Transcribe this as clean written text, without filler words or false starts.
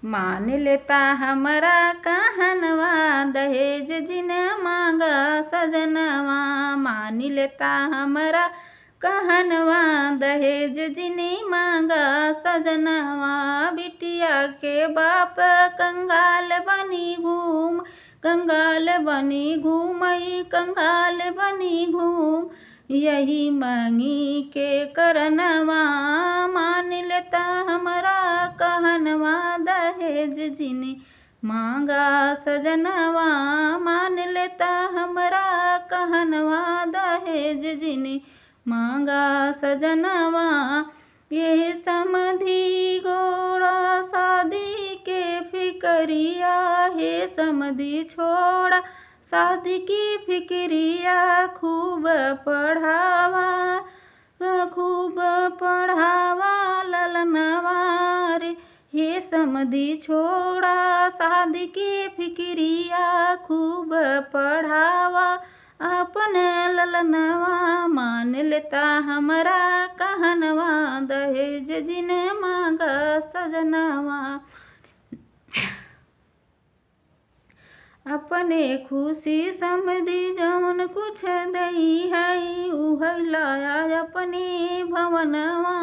मान लेता हमरा कहनवा दहेज जिन मांगा सजनवा। मान लेता हमरा कहनवा दहेज जिनी मांगा सजनवा। बिटिया के बाप कंगाल बनी घूम, कंगाल बनी घूमई, कंगाल बनी घूम, यही मांगी के करनवा। मान लेता हमरा कहनवा दहेज जिनी मांगा सजनवा। मान लेता हमरा कहनवा दहेज जिनी मांगा सजनवा। यही समधी घोड़ा शादी के फिक्रिया, हे समधी छोड़ा शादी की फिक्रिया। खूब पढ़ावा, खूब पढ़ावा ललनवा रे, हे समधी छोड़ा शादी की फिक्रिया। खूब पढ़ावा अपन ललनवा। मान लेता हमरा कहनवा दहेज जिन मांगा सजनवा। अपने खुशी समधी जौन कुछ दई है उह लाया अपने भवनवा।